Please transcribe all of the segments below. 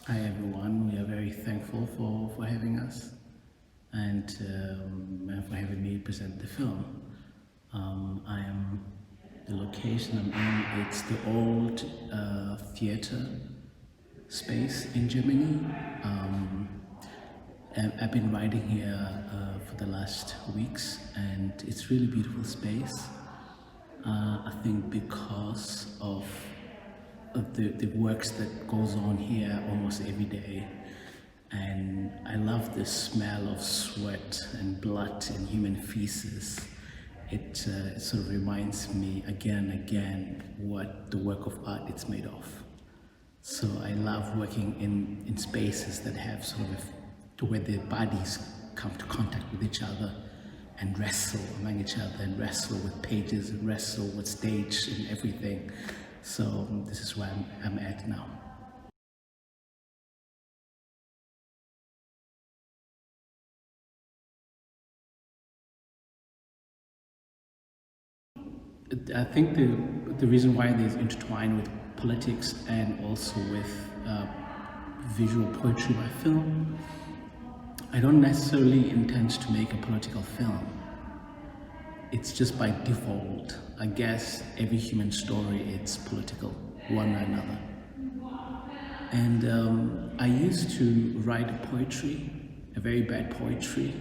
Hi everyone, we are very thankful for having us and for having me present the film. I am the location I'm in, it's the old theater space in Germany. And I've been writing here for the last weeks and it's really beautiful space. I think because of the works that goes on here almost every day. And I love the smell of sweat and blood and human feces. It sort of reminds me again and again what the work of art it's made of. So I love working in spaces that have sort of to where the bodies come to contact with each other and wrestle among each other and wrestle with pages and wrestle with stage and everything. So this is where I'm at now. I think the reason why there's intertwined with politics and also with visual poetry by film, I don't necessarily intend to make a political film. It's just by default. I guess every human story it's political, one or another. And I used to write poetry, a very bad poetry,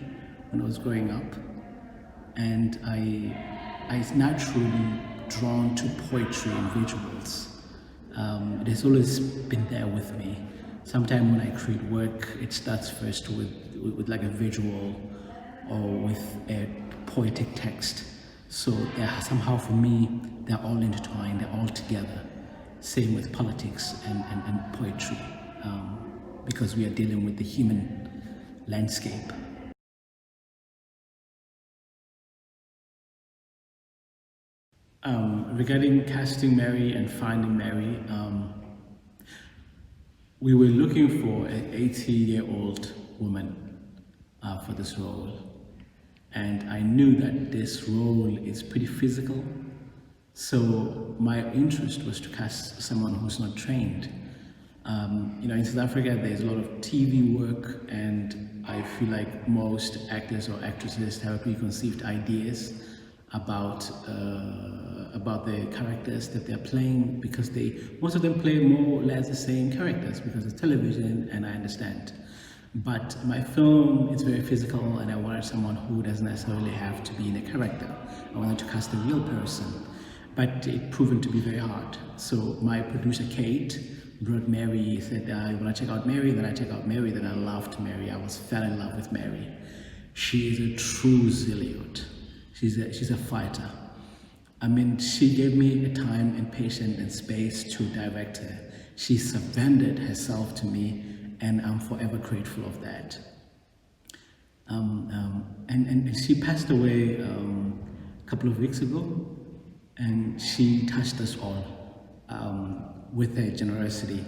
when I was growing up. And I was naturally drawn to poetry and visuals. It has always been there with me. Sometimes when I create work, it starts first with like a visual or with a poetic text. So somehow for me, they're all intertwined, they're all together. Same with politics and poetry, because we are dealing with the human landscape. Regarding casting Mary and finding Mary, we were looking for an 80-year-old woman for this role. And I knew that this role is pretty physical. So my interest was to cast someone who's not trained. In South Africa, there's a lot of TV work, and I feel like most actors or actresses have preconceived ideas about the characters that they're playing, because most of them play more or less the same characters because it's television, and I understand. But my film is very physical, and I wanted someone who doesn't necessarily have to be in a character. I wanted to cast a real person, but it proven to be very hard. So my producer Kate brought Mary, said, when I check out Mary, then I check out Mary, then I loved Mary. Fell in love with Mary. She is a true zealot. She's a fighter. I mean, she gave me a time and patience and space to direct her. She surrendered herself to me, and I'm forever grateful of that. And she passed away a couple of weeks ago, and she touched us all with her generosity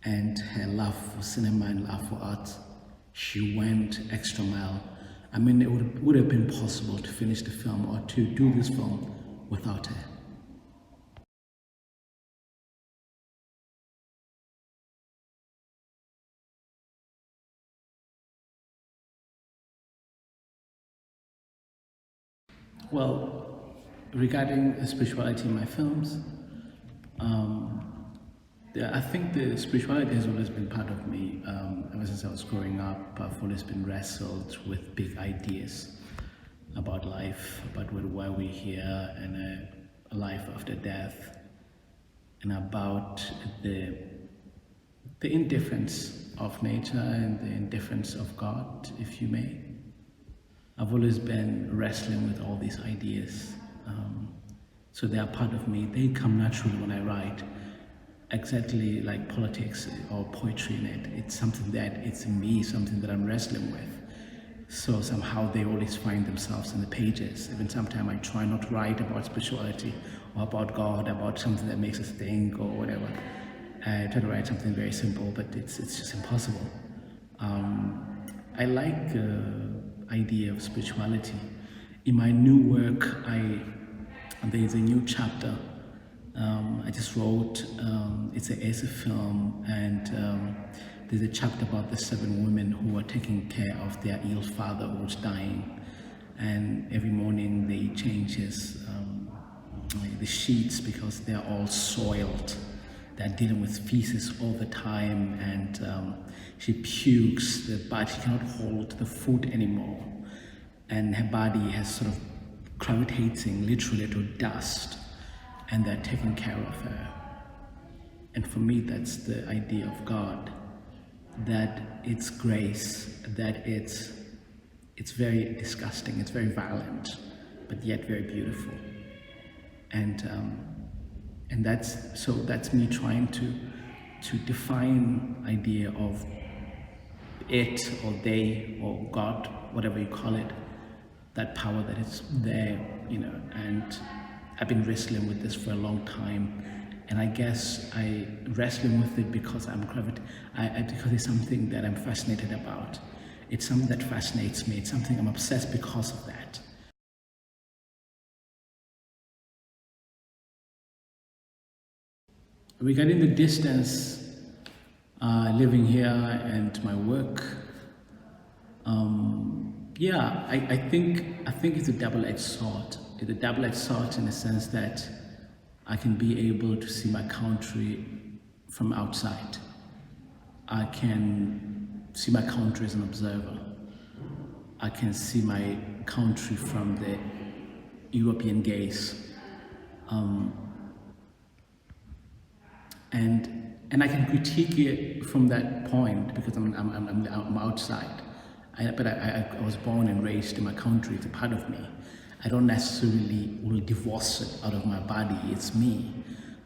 and her love for cinema and love for art. She went extra mile. I mean, it would have been possible to finish the film or to do this film without her. Well, regarding spirituality in my films, I think the spirituality has always been part of me. Ever since I was growing up, I've always been wrestled with big ideas about life, about why we're here, and a life after death, and about the indifference of nature and the indifference of God, if you may. I've always been wrestling with all these ideas. So they are part of me. They come naturally when I write. Exactly like politics or poetry in it. It's something that it's in me, something that I'm wrestling with. So somehow they always find themselves in the pages. Even sometimes I try not to write about spirituality or about God, about something that makes us think or whatever. I try to write something very simple, but it's just impossible. I like the idea of spirituality. In my new work, there's a new chapter I just wrote, it's a film, and there's a chapter about the 7 women who are taking care of their ill father who was dying, and every morning they change the sheets because they're all soiled. They're dealing with feces all the time, and she pukes, but she cannot hold the food anymore, and her body has sort of gravitating literally to dust, and they're taking care of her. And for me, that's the idea of God, that it's grace, that it's very disgusting, it's very violent, but yet very beautiful. And that's me trying to define idea of it or they or God, whatever you call it, that power that is there, and I've been wrestling with this for a long time, and I guess I wrestling with it because because it's something that I'm fascinated about. It's something that fascinates me. It's something I'm obsessed because of that. Regarding the distance, living here and my work, yeah, I think it's a double-edged sword. It's a double-edged sword in the sense that I can be able to see my country from outside. I can see my country as an observer. I can see my country from the European gaze. And I can critique it from that point because I'm outside. But I was born and raised in my country. It's a part of me. I don't necessarily will divorce it out of my body. It's me.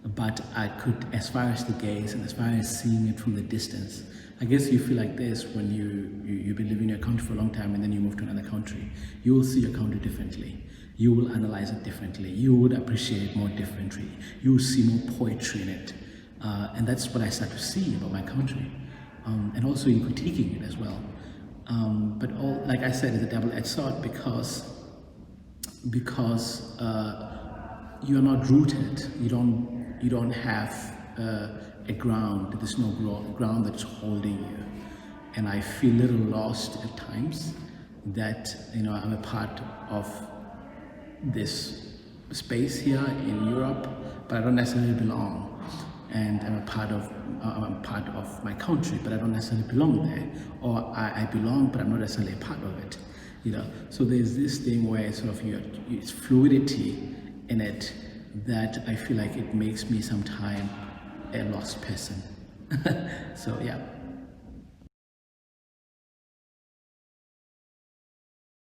But I could, as far as the gaze and as far as seeing it from the distance, I guess you feel like this when you've been living in your country for a long time and then you move to another country. You will see your country differently. You will analyze it differently. You would appreciate it more differently. You will see more poetry in it. And that's what I start to see about my country, and also in critiquing it as well. But like I said, it's a double-edged sword because you are not rooted. You don't have a ground. There's no ground that's holding you, and I feel a little lost at times. That I'm a part of this space here in Europe, but I don't necessarily belong. And I'm a part of my country, but I don't necessarily belong there. Or I belong, but I'm not necessarily a part of it. So there's this thing where sort of it's fluidity in it that I feel like it makes me sometimes a lost person. So yeah.